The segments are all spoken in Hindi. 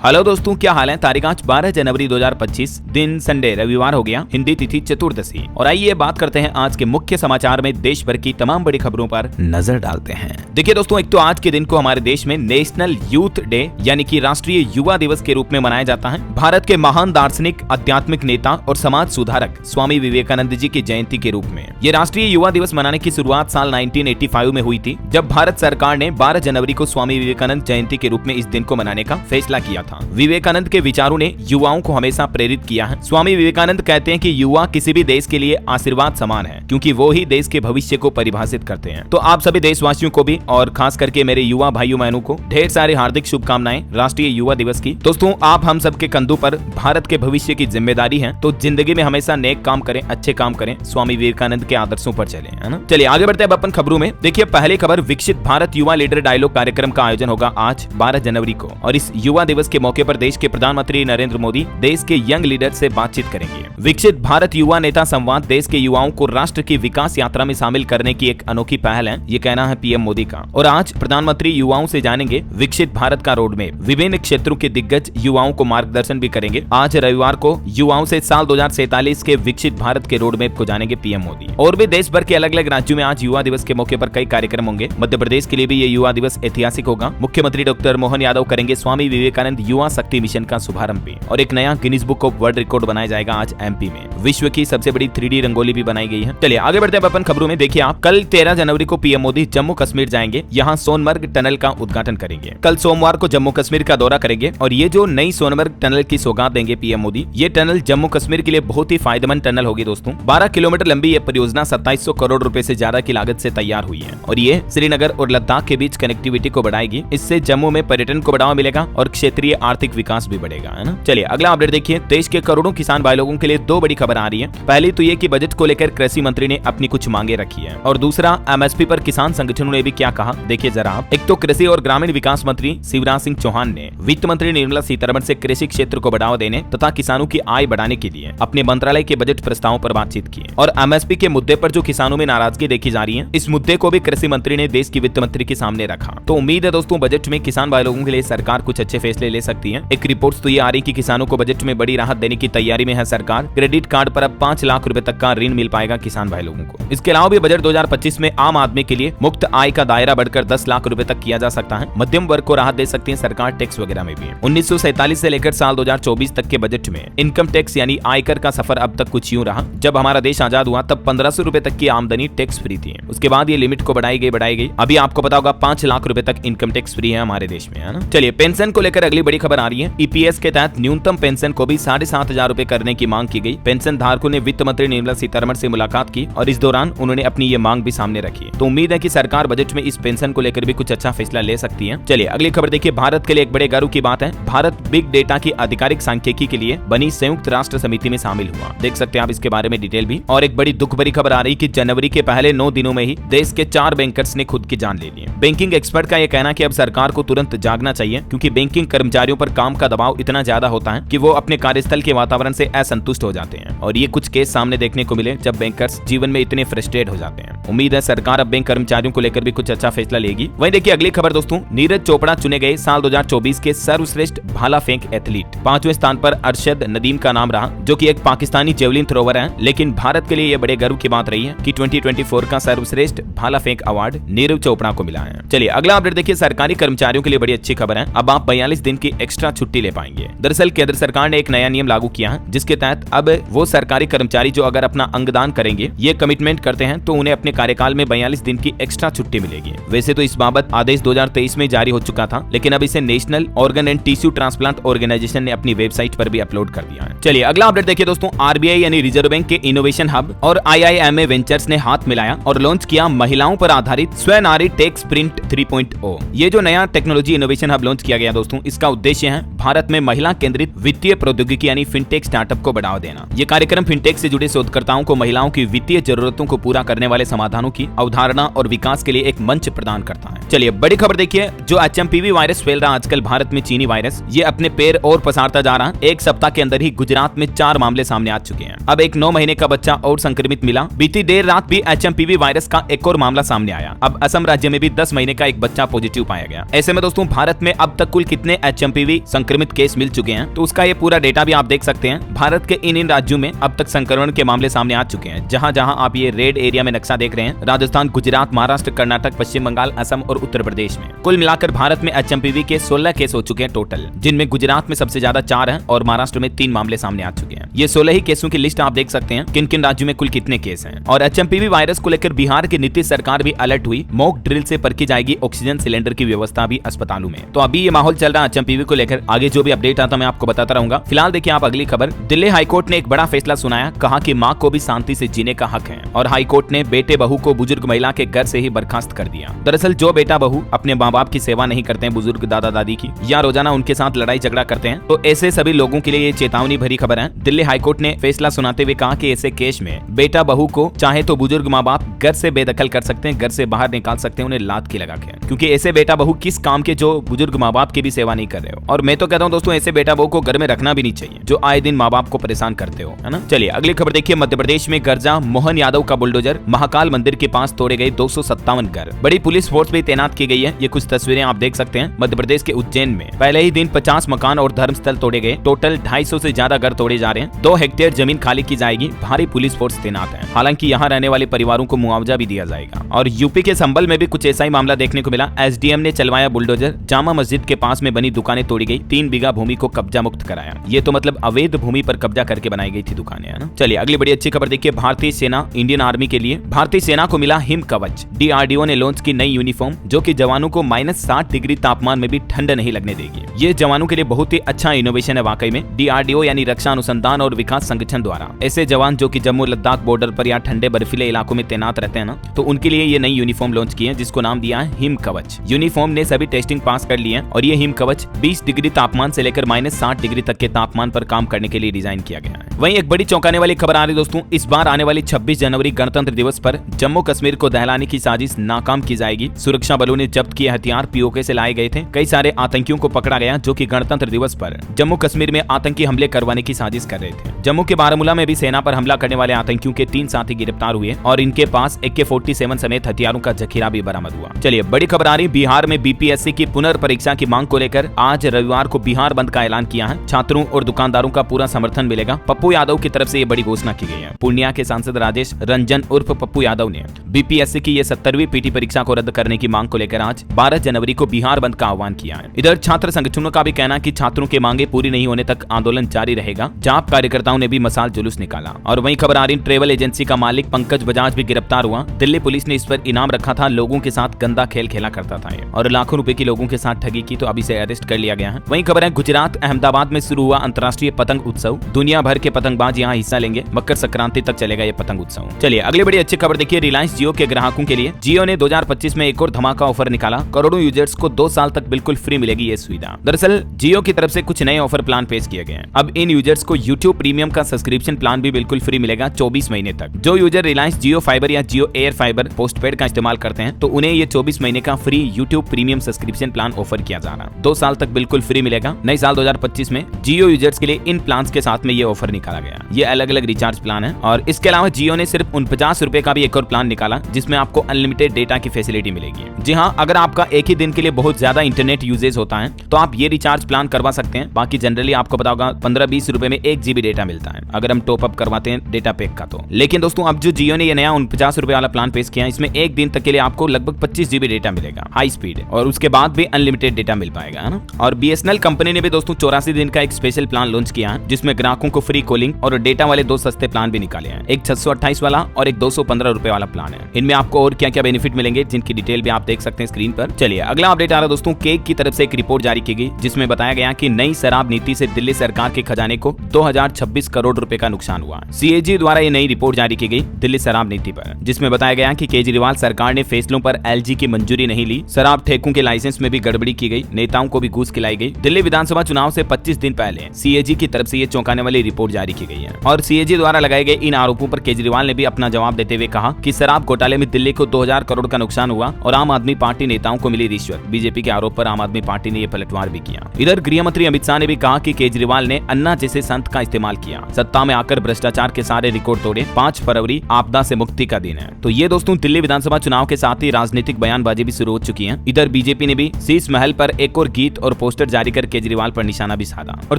हेलो दोस्तों, क्या हाल है। तारीख आज 12 जनवरी 2025, दिन संडे रविवार हो गया, हिंदी तिथि चतुर्दशी। और आइए बात करते हैं आज के मुख्य समाचार में देश भर की तमाम बड़ी खबरों पर नजर डालते हैं। देखिए दोस्तों, एक तो आज के दिन को हमारे देश में नेशनल यूथ डे यानी कि राष्ट्रीय युवा दिवस के रूप में मनाया जाता है। भारत के महान दार्शनिक, आध्यात्मिक नेता और समाज सुधारक स्वामी विवेकानंद जी की जयंती के रूप में ये राष्ट्रीय युवा दिवस मनाने की शुरुआत साल 1985 में हुई थी, जब भारत सरकार ने 12 जनवरी को स्वामी विवेकानंद जयंती के रूप में इस दिन को मनाने का फैसला किया था। विवेकानंद के विचारों ने युवाओं को हमेशा प्रेरित किया है। स्वामी विवेकानंद कहते हैं कि युवा किसी भी देश के लिए आशीर्वाद समान है, क्योंकि वो ही देश के भविष्य को परिभाषित करते हैं। तो आप सभी देशवासियों को भी और खास करके मेरे युवा भाइयों बहनों को ढेर सारी हार्दिक शुभकामनाएं राष्ट्रीय युवा दिवस की। दोस्तों, आप हम सबके कंधों पर भारत के भविष्य की जिम्मेदारी है, तो जिंदगी में हमेशा नेक काम करें, अच्छे काम करें, स्वामी विवेकानंद के आदर्शों पर चलें, है ना। चलिए आगे बढ़ते हैं अपन खबरों में। देखिए, पहली खबर, विकसित भारत युवा लीडर डायलॉग कार्यक्रम का आयोजन होगा आज 12 जनवरी को, और इस युवा दिवस के मौके पर देश के प्रधानमंत्री नरेंद्र मोदी देश के यंग लीडर से बातचीत करेंगे। विकसित भारत युवा नेता संवाद देश के युवाओं को राष्ट्र की विकास यात्रा में शामिल करने की एक अनोखी पहल है, ये कहना है पीएम मोदी का। और आज प्रधानमंत्री युवाओं से जानेंगे विकसित भारत का रोड मैप। विभिन्न क्षेत्रों के दिग्गज युवाओं को मार्गदर्शन भी करेंगे। आज रविवार को युवाओं से साल 2047 के विकसित भारत के रोड मैप को जानेंगे पीएम मोदी। और भी देश भर के अलग अलग राज्यों में आज युवा दिवस के मौके पर कई कार्यक्रम होंगे। मध्य प्रदेश के लिए भी ये युवा दिवस ऐतिहासिक होगा। मुख्यमंत्री डॉक्टर मोहन यादव करेंगे स्वामी विवेकानंद युवा शक्ति मिशन का शुभारंभ भी। और एक नया Guinness book of world record बनाया जाएगा आज एमपी में। विश्व की सबसे बड़ी 3D रंगोली भी बनाई गई है। चलिए आगे बढ़ते हैं अपन खबरों में। देखिए, आप कल 13 जनवरी को पीएम मोदी जम्मू कश्मीर जाएंगे, यहाँ सोनमर्ग टनल का उद्घाटन करेंगे। कल सोमवार को जम्मू कश्मीर का दौरा करेंगे और ये जो नई सोनमर्ग टनल की सौगात देंगे पीएम मोदी, ये टनल जम्मू कश्मीर के लिए बहुत ही फायदेमंद टनल होगी। दोस्तों, 12 किलोमीटर लंबी ये परियोजना 2700 करोड़ रुपए से ज्यादा की लागत से तैयार हुई है और ये श्रीनगर और लद्दाख के बीच कनेक्टिविटी को बढ़ाएगी। इससे जम्मू में पर्यटन को बढ़ावा मिलेगा और क्षेत्रीय आर्थिक विकास भी बढ़ेगा, है ना। चलिए अगला अपडेट देखिए। देश के करोड़ों किसान भाई लोगों के लिए दो बड़ी खबर आ रही है। पहली तो ये कि बजट को लेकर कृषि मंत्री ने अपनी कुछ मांगे रखी है, और दूसरा एमएसपी पर किसान संगठनों ने भी क्या कहा, देखिए जरा आप। एक तो कृषि और ग्रामीण विकास मंत्री शिवराज सिंह चौहान ने वित्त मंत्री निर्मला सीतारमण से कृषि क्षेत्र को बढ़ावा देने तथा किसानों की आय बढ़ाने के लिए अपने मंत्रालय के बजट प्रस्तावों पर बातचीत की। और एमएसपी के मुद्दे पर जो किसानों में नाराजगी देखी जा रही है, इस मुद्दे को भी कृषि मंत्री ने देश की वित्त मंत्री के सामने रखा। तो उम्मीद है दोस्तों, बजट में किसान भाई लोगों के लिए सरकार कुछ अच्छे फैसले ले सकती है। एक रिपोर्ट तो ये आ रही कि किसानों को बजट में बड़ी राहत देने की तैयारी में है सरकार। क्रेडिट कार्ड पर अब 5 लाख रुपए तक का ऋण मिल पाएगा किसान भाई लोगों को। इसके अलावा भी बजट 2025 में आम आदमी के लिए मुफ्त आय का दायरा बढ़कर 10 लाख रुपए तक किया जा सकता है। मध्यम वर्ग को राहत दे सकती है सरकार टैक्स वगैरह में भी। 1947 से लेकर साल 2024 तक के बजट में इनकम टैक्स यानी आयकर का सफर अब तक कुछ यूं रहा। जब हमारा देश आजाद हुआ तब 1500 रुपए तक की आमदनी टैक्स फ्री थी। उसके बाद ये लिमिट को बढ़ाई गई। अभी आपको पता होगा 5 लाख रुपए तक इनकम टैक्स फ्री है हमारे देश में, है ना। चलिए पेंशन को लेकर अगली बड़ी खबर आ रही है। ईपीएस के तहत न्यूनतम पेंशन को भी 7,500 रुपए करने की मांग की गई। पेंशन धारकों ने वित्त मंत्री निर्मला सीतारमण से मुलाकात की और इस दौरान उन्होंने अपनी ये मांग भी सामने रखी। तो उम्मीद है कि सरकार बजट में इस पेंशन को लेकर भी कुछ अच्छा फैसला ले सकती है। चलिए अगली खबर देखिए। भारत के लिए एक बड़े गर्व की बात है, भारत बिग डेटा की आधिकारिक सांख्यिकी के लिए बनी संयुक्त राष्ट्र समिति में शामिल हुआ। देख सकते हैं आप इसके बारे में डिटेल भी। और एक बड़ी दुख भरी खबर आ रही कि जनवरी के पहले 9 दिनों में ही देश के 4 बैंकर्स ने खुद की जान ले ली। बैंकिंग एक्सपर्ट का यह कहना कि अब सरकार को तुरंत जागना चाहिए, क्योंकि बैंकिंग कर्मचारियों पर काम का दबाव इतना ज्यादा होता है कि वो अपने कार्यस्थल के वातावरण से असंतुष्ट हो जाते हैं। और ये कुछ केस सामने देखने को मिले जब बैंकर्स जीवन में इतने फ्रस्ट्रेट हो जाते हैं। उम्मीद है सरकार अब बैंक कर्मचारियों को लेकर भी कुछ अच्छा फैसला लेगी। वहीं देखिए अगली खबर दोस्तों, नीरज चोपड़ा चुने गए साल 2024 के सर्वश्रेष्ठ भाला फेंक एथलीट। 5वें स्थान पर अरशद नदीम का नाम रहा, जो कि एक पाकिस्तानी जेवलिन थ्रोवर है। लेकिन भारत के लिए यह बड़े गर्व की बात रही है कि 2024 का सर्वश्रेष्ठ भाला फेंक अवार्ड नीरज चोपड़ा को मिला है। चलिए अगला अपडेट देखिए। सरकारी कर्मचारियों के लिए बड़ी अच्छी खबर है, अब आप 42 दिन की एक्स्ट्रा छुट्टी ले पाएंगे। दरअसल केंद्र सरकार ने एक नया नियम लागू किया है, जिसके तहत अब वो सरकारी कर्मचारी जो अगर अपना अंगदान करेंगे, ये कमिटमेंट करते हैं, तो उन्हें अपने कार्यकाल में 42 दिन की एक्स्ट्रा छुट्टी मिलेगी। वैसे तो इस बाबत आदेश 2023 में जारी हो चुका था, लेकिन अब इसे national organ and tissue transplant organisation ने अपनी वेबसाइट पर भी अपलोड कर दिया है। चलिए अगला अपडेट देखिए दोस्तों। आरबीआई यानी रिजर्व बैंक के इनोवेशन हब और आईआईएमए वेंचर्स ने हाथ मिलाया और लॉन्च किया महिलाओं पर आधारित स्वनारी टेक्स प्रिंट 3.0। ये जो नया टेक्नोलॉजी इनोवेशन हब लॉन्च किया गया दोस्तों, इसका उद्देश्य है भारत में महिला केंद्रित वित्तीय प्रौद्योगिकी यानी फिनटेक स्टार्टअप को बढ़ावा देना। ये कार्यक्रम फिनटेक से जुड़े शोधकर्ताओं को महिलाओं की वित्तीय जरूरतों को पूरा करने वाले समाधानों की अवधारणा और विकास के लिए एक मंच प्रदान करता है। चलिए बड़ी खबर देखिए। जो HMPV वायरस फैल रहा आजकल भारत में, चीनी वायरस, ये अपने पैर और पसारता जा रहा। एक सप्ताह के अंदर ही गुजरात में 4 मामले सामने आ चुके हैं। अब एक 9 महीने का बच्चा और संक्रमित मिला। बीती देर रात भी HMPV वायरस का एक और मामला सामने आया। अब असम राज्य में भी 10 महीने का एक बच्चा पॉजिटिव पाया गया। ऐसे में दोस्तों भारत में अब तक कुल कितने HMPV एचएमपीवी संक्रमित केस मिल चुके हैं, तो उसका ये पूरा डेटा भी आप देख सकते हैं। भारत के इन राज्यों में अब तक संक्रमण के मामले सामने आ चुके हैं। जहां जहां आप ये रेड एरिया में नक्शा देख रहे हैं, राजस्थान, गुजरात, महाराष्ट्र, कर्नाटक, पश्चिम बंगाल, असम और उत्तर प्रदेश में कुल मिलाकर भारत में एचएमपीवी के 16 केस हो चुके हैं टोटल, जिनमें गुजरात में सबसे ज्यादा 4 हैं और महाराष्ट्र में 3 मामले सामने आ चुके हैं। ये 16 ही केसों की लिस्ट आप देख सकते हैं किन किन राज्यों में कुल कितने केस हैं। और एचएमपीवी वायरस को लेकर बिहार की नीतीश सरकार भी अलर्ट हुई। मॉक ड्रिल से परखी जाएगी ऑक्सीजन सिलेंडर की व्यवस्था भी अस्पतालों में। तो अभी ये माहौल चल रहा है एचएमपीवी को लेकर। आगे जो भी अपडेट आता मैं आपको बताता रहूंगा। फिलहाल देखिए आप अगली खबर। दिल्ली हाईकोर्ट ने एक बड़ा फैसला सुनाया, कहा कि मां को भी शांति से जीने का हक है। और हाईकोर्ट ने बेटे बहू को बुजुर्ग महिला के घर से ही बर्खास्त कर दिया। दरअसल जो बेटा बहू अपने माँ बाप की सेवा नहीं करते हैं, बुजुर्ग दादा दादी की, या रोजाना उनके साथ लड़ाई झगड़ा करते हैं, तो ऐसे सभी लोगों के लिए ये चेतावनी भरी खबर है। दिल्ली हाईकोर्ट ने फैसला सुनाते हुए कहा कि ऐसे केस में बेटा बहू को चाहे तो बुजुर्ग माँ बाप घर से बेदखल कर सकते हैं, घर से बाहर निकाल सकते हैं उन्हें लात की लगा के, क्योंकि ऐसे बेटा बहू किस काम के जो बुजुर्ग माँ बाप की भी सेवा नहीं कर रहे हो। और मैं तो कहता हूँ दोस्तों, ऐसे बेटा बहू को घर में रखना भी नहीं चाहिए जो आए दिन माँ बाप को परेशान करते हो, है ना। चलिए अगली खबर देखिए। मध्य प्रदेश में गर्जा मोहन यादव का बुलडोजर, महाकाल मंदिर के पास तोड़े गए 257 घर। बड़ी पुलिस फोर्स भी तैनात की गई है। ये कुछ तस्वीरें आप देख सकते हैं। मध्य प्रदेश के उज्जैन में पहले ही दिन 50 मकान और धर्मस्थल तोड़े गए। टोटल 250 से ज्यादा घर तोड़े जा रहे हैं। 2 हेक्टेयर जमीन खाली की जाएगी। भारी पुलिस फोर्स तैनात है। हालांकि यहाँ रहने वाले परिवारों को मुआवजा भी दिया जाएगा। और यूपी के संभल में भी कुछ ऐसा ही मामला देखने को मिला। एसडीएम ने चलवाया बुलडोजर, जामा मस्जिद के पास में बनी दुकानें तोड़ी गई। 3 बीघा भूमि को कब्जा मुक्त कराया। ये तो मतलब अवैध भूमि पर कब्जा करके बनाई गई थी दुकानें, है ना। चलिए अगली बड़ी अच्छी खबर देखिए। भारतीय सेना, इंडियन आर्मी के लिए भारतीय सेना को मिला हिम कवच। डीआरडीओ ने लॉन्च की नई यूनिफॉर्म, जो कि जवानों को -60 डिग्री तापमान में भी ठंड नहीं लगने देगी। ये जवानों के लिए बहुत ही अच्छा इनोवेशन है वाकई में। डीआरडीओ यानी रक्षा अनुसंधान और विकास संगठन द्वारा ऐसे जवान जो कि जम्मू लद्दाख बॉर्डर पर या ठंडे बर्फीले इलाकों में तैनात रहते हैं ना, तो उनके लिए ये नई यूनिफॉर्म लॉन्च की है, जिसको नाम दिया है हिम कवच। यूनिफॉर्म ने सभी टेस्टिंग पास कर ली है और ये हिम कवच 20 डिग्री तापमान से लेकर -60 डिग्री तक के तापमान पर काम करने के लिए डिजाइन किया गया है। वहीं एक बड़ी चौंकाने वाली खबर आ रही दोस्तों। इस बार आने वाली 26 जनवरी गणतंत्र दिवस पर जम्मू कश्मीर को दहलाने की साजिश नाकाम की जाएगी। सुरक्षा बलों ने जब्त किए हथियार पीओके से लाए गए थे। कई सारे आतंकियों को पकड़ा गया जो कि गणतंत्र दिवस पर जम्मू कश्मीर में आतंकी हमले करवाने की साजिश कर रहे थे। जम्मू के बारामूला में भी सेना पर हमला करने वाले आतंकियों के 3 साथी गिरफ्तार हुए और इनके पास AK-47 समेत हथियारों का जखीरा भी बरामद हुआ। चलिए बड़ी खबर आ रही। बिहार में बीपीएससी की पुनर्परीक्षा की मांग को लेकर आज रविवार को बिहार बंद का ऐलान किया है। छात्रों और दुकानदारों का पूरा समर्थन मिलेगा। पप्पू यादव की तरफ से ये बड़ी घोषणा की गई है। पूर्णिया के सांसद राजेश रंजन उर्फ पप्पू यादव ने बीपीएससी की ये 70वीं पीटी परीक्षा को रद्द करने की मांग को लेकर आज 12 जनवरी को बिहार बंद का आह्वान किया है। इधर छात्र संगठनों का भी कहना है कि छात्रों की मांगे पूरी नहीं होने तक आंदोलन जारी रहेगा। जाप कार्यकर्ताओं ने भी मसाल जुलूस निकाला। और वहीं खबर आ रही, ट्रेवल एजेंसी का मालिक पंकज बजाज भी गिरफ्तार हुआ। दिल्ली पुलिस ने इस पर इनाम रखा था। लोगों के साथ गंदा खेल खेला करता था और लाखों रुपए की लोगों के साथ ठगी की, तो अभी से अरेस्ट कर लिया गया है। वहीं खबर है, गुजरात अहमदाबाद में शुरू हुआ अंतर्राष्ट्रीय पतंग उत्सव। दुनिया भर के पतंगबाज यहाँ हिस्सा लेंगे। मकर संक्रांति तक चलेगा ये पतंग उत्सव। चलिए अगली बड़ी अच्छी खबर देखिए। रिलायंस जियो के ग्राहकों के लिए जियो ने 2025 में एक और धमाका ऑफर निकाला। करोड़ों यूजर्स को 2 साल तक बिल्कुल फ्री मिलेगी ये सुविधा। दरअसल जियो की तरफ से कुछ नए ऑफर प्लान पेश किए गए हैं। अब इन यूजर्स को YouTube प्रीमियम का सब्सक्रिप्शन प्लान भी बिल्कुल फ्री मिलेगा 24 महीने तक। जो यूजर रिलायंस जियो फाइबर या जियो एयर फाइबर पोस्टपेड का इस्तेमाल करते हैं, तो उन्हें ये 24 महीने का free YouTube premium subscription plan offer किया जा रहा है। 2 साल तक बिल्कुल फ्री मिलेगा। नए साल 2025 में जियो यूजर्स के लिए इन प्लान के साथ में ये ऑफर निकाला गया। ये अलग अलग रिचार्ज प्लान है। और इसके अलावा जियो ने सिर्फ 49 रुपए का भी एक और प्लान निकाला, जिसमें आपको अनलिमिटेड डेटा की फैसिलिटी मिलेगी। जी हाँ, अगर आपका एक ही दिन के लिए बहुत ज्यादा इंटरनेट यूजेज होता है तो आप ये रिचार्ज प्लान करवा सकते हैं। बाकी जनरली आपको पता होगा 15-20 रुपए में 1 GB डेटा मिलता है अगर हम टॉप अप करवाते हैं डेटा पैक का। तो लेकिन दोस्तों अब जो जियो ने ये नया 49 रुपए वाला प्लान पेश किया है, इसमें एक दिन तक के लिए आपको लगभग 25 GB डेटा मिलेगा हाई स्पीड, और उसके बाद भी अनलिमिटेड डेटा मिल पाएगा, है ना। और BSNL कंपनी ने भी दोस्तों 84 दिन का एक स्पेशल प्लान लॉन्च किया है, जिसमें ग्राहकों को फ्री कॉलिंग और डेटा वाले 2 सस्ते प्लान भी निकाले हैं। एक 628 वाला और एक 215 रुपए वाला प्लान है। इनमें आपको और क्या क्या बेनिफिट मिलेंगे, जिनकी डिटेल भी आप देख सकते हैं स्क्रीन पर। चलिए अगला अपडेट आ रहा है दोस्तों। केक की तरफ से एक रिपोर्ट जारी की गई, जिसमें बताया गया कि नई शराब नीति से दिल्ली सरकार के खजाने को 2026 करोड़ रुपए का नुकसान हुआ। CAG द्वारा ये नई रिपोर्ट जारी की गई दिल्ली शराब नीति पर, जिसमें बताया गया कि केजरीवाल सरकार ने फैसलों पर LG की मंजूरी नहीं ली। शराब ठेकों के लाइसेंस में भी गड़बड़ी की गई। नेताओं को भी घूस खिलाई गई। दिल्ली विधानसभा चुनाव से 25 दिन पहले CAG की तरफ से ये चौंकाने वाली रिपोर्ट जारी की गई है। और CAG द्वारा लगाए गए इन आरोपों पर केजरीवाल ने भी अपना जवाब देते हुए कहा कि शराब घोटाले में दिल्ली को 2000 करोड़ का नुकसान हुआ और आम आदमी पार्टी नेताओं को मिली रिश्वत। बीजेपी के आरोप पर आम आदमी पार्टी ने यह पलटवार भी किया। इधर गृह मंत्री अमित शाह ने भी कहा कि केजरीवाल ने अन्ना जैसे संत का इस्तेमाल किया। सत्ता में आकर भ्रष्टाचार के सारे रिकॉर्ड तोड़े। 5 फरवरी आपदा से मुक्ति का दिन है। तो ये दोस्तों दिल्ली विधानसभा चुनाव के साथ ही राजनीतिक बयानबाजी भी शुरू हो चुकी है। इधर बीजेपी ने भी शीश महल पर एक और गीत और पोस्टर जारी कर केजरीवाल पर निशाना भी साधा। और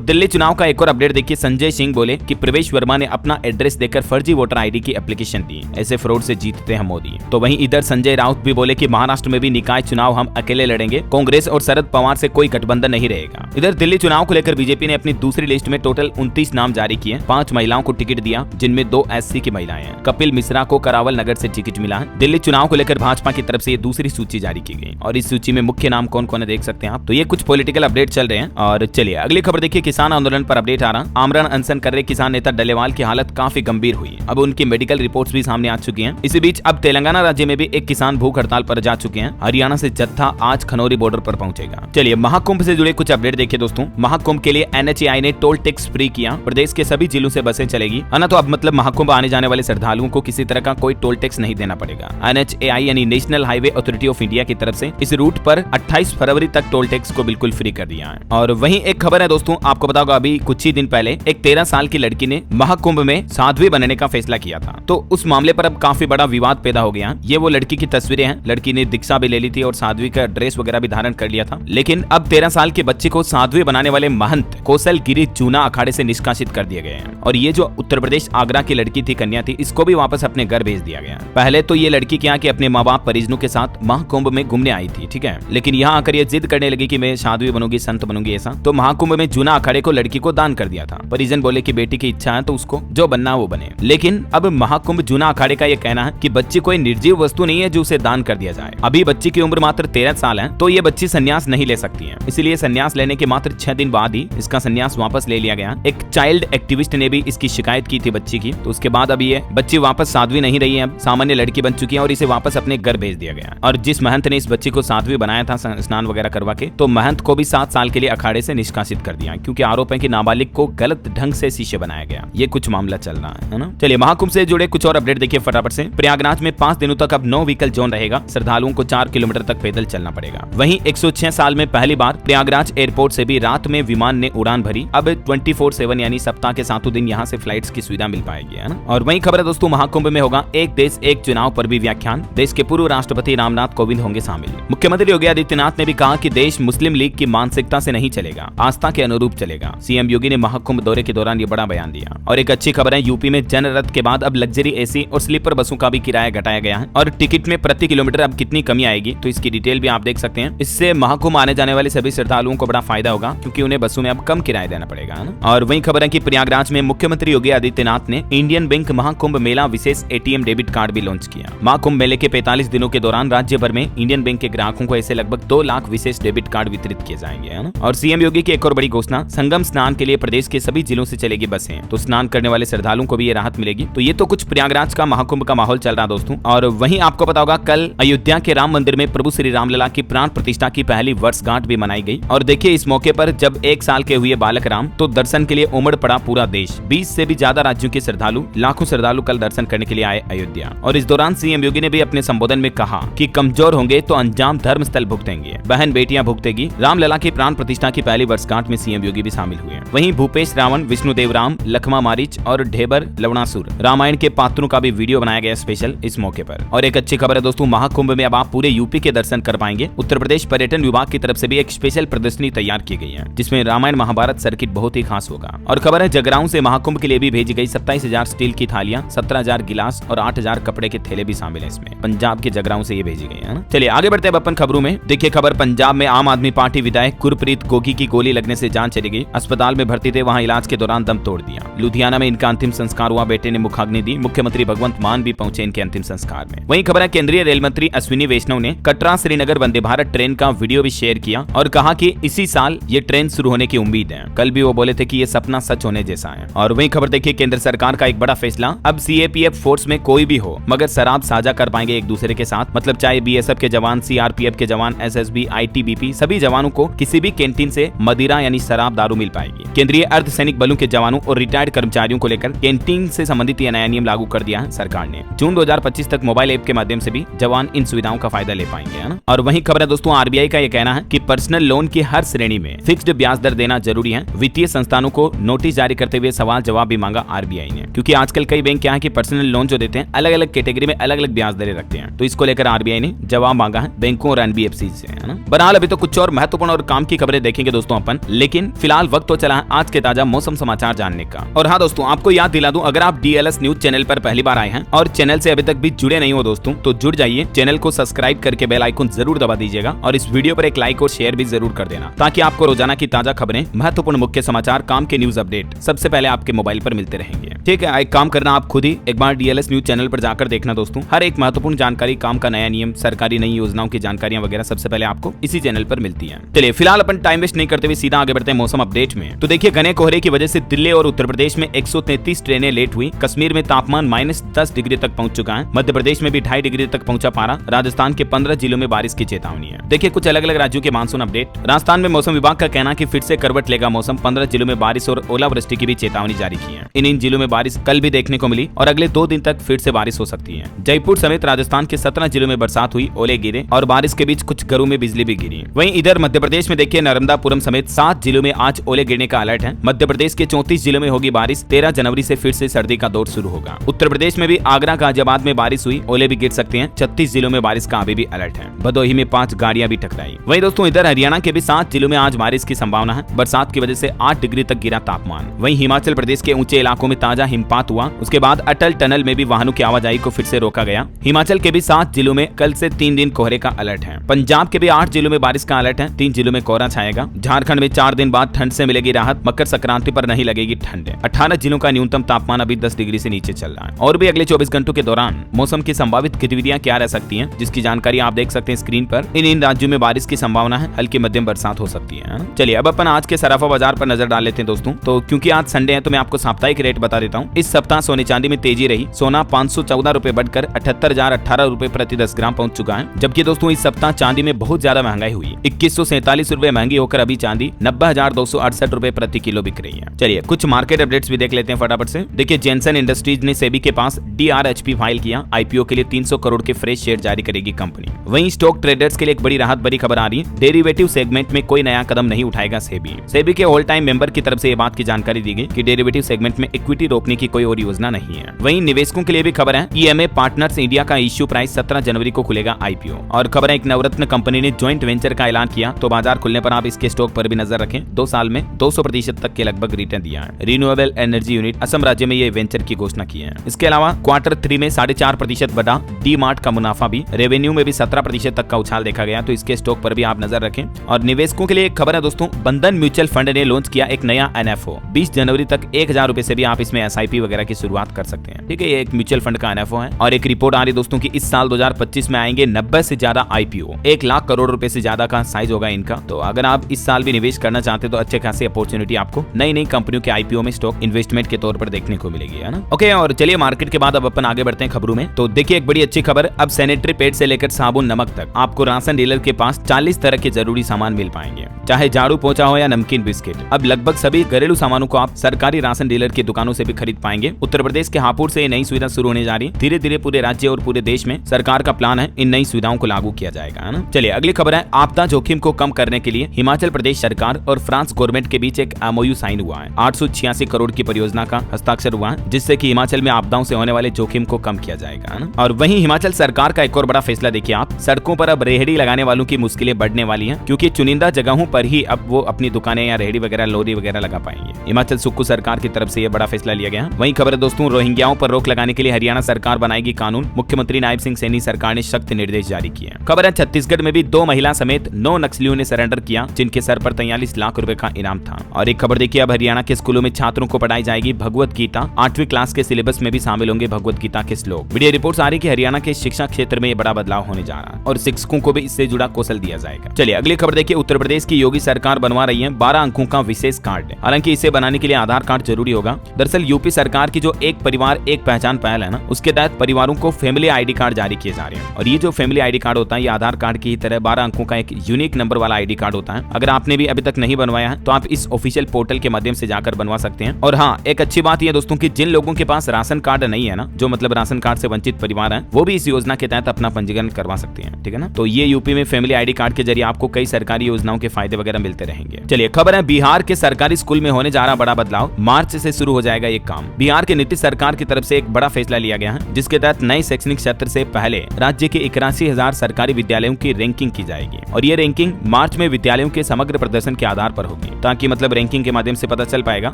दिल्ली चुनाव का एक और अपडेट देखिए, संजय सिंह बोले कि प्रवेश वर्मा ने अपना एड्रेस देकर फर्जी वोटर आईडी की एप्लीकेशन दी, ऐसे फ्रॉड से जीतते हैं मोदी। तो वहीं इधर संजय राउत भी बोले कि महाराष्ट्र में भी निकाय चुनाव हम अकेले लड़ेंगे, कांग्रेस और शरद पवार से कोई गठबंधन नहीं रहेगा। इधर दिल्ली चुनाव को लेकर बीजेपी ने अपनी दूसरी लिस्ट में टोटल 29 नाम जारी किए, 5 महिलाओं को टिकट दिया, जिनमें 2 SC की महिलाएं हैं। कपिल मिश्रा को करावल नगर से टिकट मिला है। दिल्ली चुनाव को लेकर भाजपा की तरफ से ये दूसरी सूची जारी की गई और इस सूची में मुख्य नाम कौन कौन है देख सकते हैं आप। तो ये कुछ पॉलिटिकल अपडेट चल रहे हैं। और चलिए अगली खबर देखिए, किसान आंदोलन पर अपडेट आ रहा। आमरण अनशन कर रहे किसान नेता डलेवाल की हालत काफी गंभीर हुई, अब उनकी मेडिकल रिपोर्ट्स भी सामने आ चुकी हैं। इसी बीच अब तेलंगाना राज्य में भी एक किसान भूख हड़ताल पर जा चुके हैं। हरियाणा से जत्था आज खनौरी बॉर्डर पर पहुंचेगा। चलिए महाकुंभ से जुड़े कुछ अपडेट देखिए दोस्तों। महाकुंभ के लिए NHAI ने टोल टैक्स फ्री किया, प्रदेश के सभी जिलों से बसें चलेगी। तो अब मतलब महाकुंभ आने जाने वाले श्रद्धालुओं को किसी तरह का कोई टोल टैक्स नहीं देना पड़ेगा। NHAI यानी national highway authority of India की तरफ से इस रूट पर 28 फरवरी तक टोल टैक्स को बिल्कुल फ्री कर दिया है। और वहीं एक खबर है दोस्तों, आपको बताऊंगा अभी कुछ ही दिन पहले एक 13 साल की लड़की ने महाकुंभ में साध्वी बनने का फैसला किया था। तो उस मामले पर अब काफी बड़ा विवाद पैदा हो गया। ये वो लड़की की तस्वीरें हैं, लड़की ने दीक्षा भी ले ली थी और साध्वी का ड्रेस वगैरह भी धारण कर लिया था। लेकिन अब 13 साल के बच्चे को साध्वी बनाने वाले महंत कौशल गिरी जूना अखाड़े से निष्कासित कर दिए गए हैं। और ये जो उत्तर प्रदेश आगरा की लड़की थी, कन्या थी, इसको भी वापस अपने घर भेज दिया गया। पहले तो ये लड़की क्या कि अपने माँ बाप परिजनों के साथ महाकुंभ में घूमने आई थी, ठीक है, लेकिन यहाँ आकर ये जिद करने लगी कि मैं साध्वी बनूंगी, संत बनूंगी ऐसा। तो महाकुंभ में जूना अखाड़े को लड़की को दान कर दिया था। परिजन बोले कि बेटी की इच्छा है तो उसको जो बनना वो बने। लेकिन अब महाकुंभ जूना अखाड़े का ये कहना है कि बच्ची कोई निर्जीव वस्तु नहीं है जो उसे दान कर दिया जाए। अभी बच्ची की उम्र मात्र 13 साल है, तो ये बच्ची संन्यास नहीं ले सकती है। इसलिए संन्यास लेने के मात्र 6 दिन बाद ही इसका संन्यास वापस ले लिया गया। एक चाइल्ड एक्टिविस्ट ने भी इसकी शिकायत की थी बच्ची की, तो उसके बाद अब ये बच्ची वापस साध्वी नहीं रही है, अब सामान्य लड़की बन चुकी है और इसे वापस अपने घर भेज दिया गया। और जिस महंत ने इस बच्ची को साध्वी बनाया था स्नान वगैरह करवा के, तो महंत को भी 7 साल के लिए अखाड़े से निष्कासित कर दिया, क्योंकि आरोप है कि नाबालिग को गलत ढंग से शिष्य बनाया गया। ये कुछ मामला चल रहा है ना। चलिए महाकुंभ से जुड़े कुछ और अपडेट देखिए फटाफट से। प्रयागराज में 5 दिनों तक अब नो व्हीकल जोन रहेगा, श्रद्धालुओं को 4 किलोमीटर तक पैदल चलना पड़ेगा। वहीं 106 साल में पहली बार प्रयागराज एयरपोर्ट से भी रात में विमान ने उड़ान भरी। अब 24/7 यानी सप्ताह के 7 दिन यहाँ से फ्लाइट्स की सुविधा मिल पाएगी, है ना। और वहीं खबर है दोस्तों, महाकुंभ में होगा एक देश एक चुनाव पर भी व्याख्यान। देश के पूर्व राष्ट्रपति रामनाथ कोविंद होंगे शामिल। मुख्यमंत्री योगी आदित्यनाथ ने भी कहा कि देश मुस्लिम लीग की मानसिकता से नहीं चलेगा, आस्था के अनुरूप चलेगा। सीएम योगी ने महाकुंभ दौरे के दौरान ये बड़ा बयान दिया। और एक अच्छी खबर है, यूपी में जन रथ के बाद अब लग्जरी AC और स्लीपर बसों का भी किराया घटाया गया है और टिकट में प्रति किलोमीटर अब कितनी कमी आएगी, तो इसकी डिटेल भी आप देख सकते हैं। इससे महाकुंभ आने जाने वाले सभी श्रद्धालुओं को बड़ा फायदा होगा, क्योंकि उन्हें बसों में अब कम किराया देना पड़ेगा, है ना। और वहीं खबर है कि प्रयागराज में मुख्यमंत्री योगी आदित्यनाथ ने इंडियन बैंक महाकुंभ मेला विशेष ATM डेबिट कार्ड भी लॉन्च किया। महाकुंभ मेले के 45 दिनों के दौरान राज्य भर में इंडियन बैंक के ग्राहकों को ऐसे लगभग 2 लाख विशेष डेबिट कार्ड वितरित किए जाएंगे, है ना। और सीएम योगी की एक और बड़ी घोषणा, संगम स्नान के लिए प्रदेश के सभी जिलों से चलेगी बसें, तो स्नान करने वाले श्रद्धालुओं को भी ये राहत मिलेगी। तो ये तो कुछ प्रयागराज का महाकुंभ का माहौल चल रहा दोस्तों। और वहीं आपको पता होगा, कल अयोध्या के राम मंदिर में प्रभु श्री रामलला की प्राण प्रतिष्ठा की पहली वर्षगांठ भी मनाई गई। और देखिए इस मौके पर जब 1 साल के हुए बालक राम, तो दर्शन के लिए उमड़ पड़ा पूरा देश। 20 से भी ज्यादा राज्यों के श्रद्धालु, लाखों श्रद्धालु कल दर्शन करने के लिए आए अयोध्या। और इस दौरान सीएम योगी ने भी अपने संबोधन में कहा कि कमजोर होंगे तो अंजाम धर्म स्थल भुगतेंगे, बहन बेटियां भुगतेगी। रामलला की प्राण प्रतिष्ठा की पहली वर्षगांठ में सीएम योगी भी शामिल हुए। वहीं भूपेश रावण, विष्णुदेव राम, लखमा मारीच और ढेबर लवणासुर रामायण के पात्रों का भी वीडियो बनाया गया स्पेशल इस मौके पर। और एक अच्छी खबर है दोस्तों, महाकुंभ में अब आप पूरे यूपी के दर्शन कर पाएंगे। उत्तर प्रदेश पर्यटन विभाग की तरफ से भी एक स्पेशल प्रदर्शनी तैयार की गई है, जिसमें रामायण महाभारत सर्किट बहुत ही खास होगा। और खबर है जगराऊं से महाकुंभ के लिए भी भेजी गई 27,000 स्टील की थालियां, 17,000 गिलास और 8,000 कपड़े के थैले भी शामिल है इसमें। पंजाब के जगराऊं से ये भेजी गई है ना। चलिए आगे बढ़ते हैं अपन खबरों में। देखिए खबर, पंजाब में आम आदमी पार्टी विधायक गुरप्रीत गोगी की गोली लगने से जान चली गई। अस्पताल में भर्ती थे, वहां इलाज के दौरान दम तोड़ दिया। लुधियाना में इनका अंतिम संस्कार हुआ, बेटे ने मुखाग्नि दी। मुख्यमंत्री भगवंत मान भी पहुंचे इनके अंतिम संस्कार में। वहीं खबर है, केंद्रीय रेल मंत्री अश्विनी वैष्णव ने कटरा श्रीनगर वंदे भारत ट्रेन का वीडियो भी शेयर किया और कहा कि इसी साल ये ट्रेन शुरू होने की उम्मीद है। कल भी वो बोले थे कि ये सपना सच होने जैसा है। और वहीं खबर देखिए, केंद्र सरकार का एक बड़ा फैसला, अब CAPF फोर्स में कोई भी हो मगर शराब साझा कर पाएंगे एक दूसरे के साथ। मतलब चाहे BSF के जवान, CRPF के जवान, SSB, ITBP, सभी जवानों को किसी भी कैंटीन से मदिरा यानी शराब दारू मिल पाएगी। केंद्रीय अर्धसैनिक बलों के जवानों और रिटायर्ड कर्मचारियों को लेकर कैंटीन से संबंधित यह नया नियम लागू कर दिया है सरकार ने। जून 2025 तक मोबाइल ऐप के माध्यम से भी जवान इन सुविधाओं का फायदा ले पाएंगे, है ना। और वहीं खबर है दोस्तों, RBI का यह कहना है कि पर्सनल लोन की हर श्रेणी में फिक्स्ड ब्याज दर देना जरूरी है। वित्तीय संस्थानों को नोटिस जारी करते हुए सवाल जवाब भी मांगा RBI ने, क्योंकि आजकल कई बैंक क्या है कि पर्सनल लोन जो देते हैं अलग अलग कैटेगरी में अलग अलग ब्याज दरें रखते हैं। तो इसको लेकर RBI ने जवाब मांगा है बैंकों और NBFC से, है ना। बहरहाल अभी तो कुछ और महत्वपूर्ण और काम की खबरें देखेंगे दोस्तों अपन, लेकिन फिलहाल वक्त तो चला है आज के ताजा मौसम समाचार जानने का। और हाँ दोस्तों, आपको याद दिला दूं, अगर आप DLS न्यूज चैनल पर पहली बार आए हैं और चैनल से अभी तक भी जुड़े नहीं हो दोस्तों, तो जुड़ जाइए, चैनल को सब्सक्राइब करके बेल आइकन जरूर दबा दीजिएगा और इस वीडियो पर एक लाइक और शेयर भी जरूर कर देना, ताकि आपको रोजाना की ताजा खबरें, महत्वपूर्ण मुख्य समाचार, काम के न्यूज अपडेट सबसे पहले आपके मोबाइल पर मिलते रहेंगे। ठीक है, एक काम करना, आप खुद ही एक बार DLS न्यूज चैनल पर जाकर देखना दोस्तों। हर एक महत्वपूर्ण जानकारी, काम का नया नियम, सरकारी नई योजनाओं की जानकारियां वगैरह सबसे पहले आपको इसी चैनल पर मिलती है। चलिए फिलहाल अपन टाइम वेस्ट नहीं करते हुए सीधा आगे बढ़ते हैं मौसम अपडेट में। तो देखिए, घने कोहरे की वजह से दिल्ली और उत्तर प्रदेश में 133 ट्रेनें लेट हुई। कश्मीर में तापमान -10 डिग्री तक पहुंच चुका है। मध्य प्रदेश में भी 2.5 डिग्री तक पहुंचा पारा। राजस्थान के 15 जिलों में बारिश की चेतावनी है। देखिए कुछ अलग अलग राज्यों के मानसून अपडेट। राजस्थान में मौसम विभाग का कहना है कि फिर से करवट लेगा मौसम। 15 जिलों में बारिश और ओलावृष्टि की भी चेतावनी जारी की है। इन जिलों में बारिश कल भी देखने को मिली और अगले 2 दिन तक फिर से बारिश हो सकती है। जयपुर समेत राजस्थान के 17 जिलों में बरसात हुई, ओले गिरे और बारिश के बीच कुछ घरों में बिजली भी गिरी। वहीं इधर मध्य प्रदेश में देखिए, नर्मदापुरम समेत 7 जिलों में आज ओले गिरने का अलर्ट है। मध्य प्रदेश के 34 जिलों में होगी बारिश। 13 जनवरी से फिर से सर्दी का दौर शुरू होगा। उत्तर प्रदेश में भी आगरा गाजियाबाद में बारिश हुई, ओले भी गिर सकते हैं। 36 जिलों में बारिश का अभी भी अलर्ट है। भदोही में 5 गाड़ियां भी टकराई। वहीं दोस्तों इधर हरियाणा के भी 7 जिलों में आज बारिश की संभावना है। बरसात की वजह से 8 डिग्री तक गिरा तापमान। वहीं हिमाचल प्रदेश के ऊंचे इलाकों में ताजा हिमपात हुआ। उसके बाद अटल टनल में भी वाहनों की आवाजाही को फिर से रोका गया। हिमाचल के भी 7 जिलों में कल से 3 दिन कोहरे का अलर्ट है। पंजाब के भी 8 जिलों में बारिश का अलर्ट है। 3 जिलों में कोहरा छाएगा। झारखंड में 4 दिन बाद ठंड से मिलेगी राहत। मकर संक्रांति पर नहीं लगेगी ठंड। 18 जिलों का न्यूनतम तापमान अभी 10 डिग्री से नीचे चल रहा है। और भी अगले 24 घंटों के दौरान मौसम की संभावित गतिविधियां क्या रह सकती हैं, जिसकी जानकारी आप देख सकते हैं स्क्रीन पर। इन राज्यों में बारिश की संभावना है। हल्की मध्यम बरसात हो सकती है। चलिए अब अपन आज के सराफा बाजार पर नजर डाल लेते हैं दोस्तों। तो क्योंकि आज संडे है तो मैं आपको साप्ताहिक रेट बता देता हूँ। इस सप्ताह सोने चांदी में तेजी रही। सोना 514 रुपए बढ़कर 78,018 रुपए प्रति 10 ग्राम पहुंच चुका है। जबकि दोस्तों इस सप्ताह चांदी में बहुत ज्यादा महंगाई हुई। 2147 रुपए महंगी होकर अभी चांदी 90,268 रुपए प्रति किलो बिक रही है। चलिए कुछ मार्केट अपडेट्स भी देख लेते हैं फटाफट से। देखिए, जेनसन इंडस्ट्रीज ने सेबी के पास DRHP फाइल किया। IPO के लिए 300 करोड़ के फ्रेश शेयर जारी करेगी कंपनी। वहीं स्टॉक ट्रेडर्स के लिए एक बड़ी राहत भरी खबर आ रही है। डेरिवेटिव सेगमेंट में कोई नया कदम नहीं उठाएगा सेबी। सेबी के ऑल टाइम मेंबर की तरफ से ये बात की जानकारी दी गई कि डेरिवेटिव सेगमेंट में इक्विटी रोकने की कोई और योजना नहीं है। वहीं निवेशकों के लिए भी खबर है। EMA पार्टनर्स इंडिया का इश्यू प्राइस 17 जनवरी को खुलेगा IPO। और खबर है, एक नवरत्न कंपनी ने ज्वाइंट वेंचर का ऐलान किया, तो बाजार खुलने पर आप इसके स्टॉक पर भी नजर रखें। 2 साल में 200% तक के लगभग रिटर्न दिया है। रिन्यूएबल एनर्जी यूनिट असम राज्य में ये वेंचर की घोषणा की है। इसके अलावा Q3 में 4.5% बढ़ा D-Mart का मुनाफा भी। रेवेन्यू में भी 17% तक का उछाल देखा गया, तो इसके स्टॉक पर भी आप नजर रखें। और निवेशकों के लिए एक खबर है दोस्तों, बंधन म्यूचुअल फंड ने लॉन्च किया एक नया NFO। 20 जनवरी तक 1,000 रुपए से भी आप इसमें SIP वगैरह की शुरुआत कर सकते हैं। ठीक है, ये एक म्यूचुअल फंड का NFO है। और एक रिपोर्ट आ रही दोस्तों की इस साल 2025 में आएंगे 90 से ज्यादा IPO। 1 लाख करोड़ रुपए से ज्यादा का साइज होगा इनका। तो अगर आप इस साल भी निवेश करना चाहते हैं तो अच्छे खासी अपॉर्चुनिटी आपको नई नई कंपनियों के IPO में स्टॉक इन्वेस्टमेंट के तौर पर देखने को मिलेगी, है ना। ओके, और चलिए मार्केट के बाद अब अपन आगे बढ़ते हैं खबरों में। तो देखिए एक बड़ी अच्छी खबर, अब सैनिटरी पैड से लेकर साबुन नमक तक आपको राशन डीलर के पास 40 तरह के जरूरी सामान मिल पाएंगे, चाहे झाड़ू पोंछा हो या नमकीन बिस्किट। अब लगभग सभी घरेलू सामानों को आप सरकारी राशन डीलर की दुकानों से भी खरीद पाएंगे। उत्तर प्रदेश के हापुड़ से ये नई सुविधा शुरू होने जा रही। धीरे धीरे पूरे राज्य और पूरे देश में सरकार का प्लान है इन नई सुविधाओं को लागू किया जाएगा, है ना। चलिए अगली खबर है, आपदा जोखिम को कम करने के लिए हिमाचल प्रदेश सरकार और फ्रांस गवर्नमेंट के बीच एक MOU साइन हुआ है। 886 करोड़ की परियोजना का हस्ताक्षर हुआ है, जिससे कि हिमाचल में आपदाओं से होने वाले जोखिम को कम किया जाएगा, है ना। और वहीं हिमाचल सरकार का एक और बड़ा फैसला देखिए आप, सड़कों पर अब रेहड़ी लगाने वालों की मुश्किलें बढ़ने वाली हैं, क्योंकि चुनिंदा जगहों पर ही अब वो अपनी दुकानें या रेहड़ी वगैरह लोरी वगैरह लगा पाएंगे। हिमाचल सुक्कू सरकार की तरफ से यह बड़ा फैसला लिया गया। वहीं खबर है दोस्तों, रोहिंग्याओं पर रोक लगाने के लिए हरियाणा सरकार बनाएगी कानून। मुख्यमंत्री नायब सिंह सैनी सरकार ने सख्त निर्देश जारी किए। खबर है, छत्तीसगढ़ में भी 2 महिला समेत 9 नक्सलियों ने सरेंडर किया, जिनके सर पर 43 लाख रुपए का इनाम था। और एक खबर देखिए, अब हरियाणा के स्कूलों में छात्रों को पढ़ाई जाएगी भगवत गीता। 8वीं क्लास के सिलेबस में भी शामिल होंगे भगवत गीता के श्लोक। मीडिया रिपोर्ट्स आ रही कि हरियाणा के शिक्षा क्षेत्र में बड़ा बदलाव होने जा रहा है और शिक्षकों को भी इससे जुड़ा कौशल दिया जाएगा। चलिए अगली खबर देखिए, उत्तर प्रदेश की योगी सरकार बनवा रही है 12 अंकों का विशेष कार्ड। हालांकि इसे बनाने के लिए आधार कार्ड जरूरी होगा। दरअसल यूपी सरकार की जो एक परिवार एक पहचान पहल है ना, उसके तहत परिवारों को फैमिली ID कार्ड जारी किए जा रहे हैं। और ये जो फैमिली ID कार्ड होता है, ये आधार कार्ड की तरह 12 अंकों का एक यूनिक नंबर वाला ID कार्ड होता है। अगर आपने भी अभी तक नहीं बनवाया है तो आप इस ऑफिशियल पोर्टल के माध्यम से जाकर बनवा सकते हैं। और हाँ, एक अच्छी बात यह दोस्तों कि जिन लोगों के पास राशन कार्ड नहीं है ना, जो मतलब राशन कार्ड से वंचित परिवार है, वो भी इस योजना के तहत अपना पंजीकरण करवा सकते हैं। ठीक है ना। तो ये यूपी में फैमिली ID कार्ड के जरिए आपको कई सरकारी योजनाओं के फायदे वगैरह मिलते रहेंगे। चलिए खबर है, बिहार के सरकारी स्कूल में होने जा रहा बड़ा बदलाव। मार्च से शुरू हो जाएगा ये काम। बिहार के नीतीश सरकार की तरफ से एक बड़ा फैसला लिया गया है, जिसके तहत नए शैक्षणिक सत्र से पहले राज्य के 81,000 सरकारी विद्यालयों की रैंकिंग की जाएगी। और ये रैंकिंग मार्च में विद्यालयों के समग्र प्रदर्शन के आधार पर होगी, ताकि मतलब रैंकिंग के माध्यम से पता चल पाएगा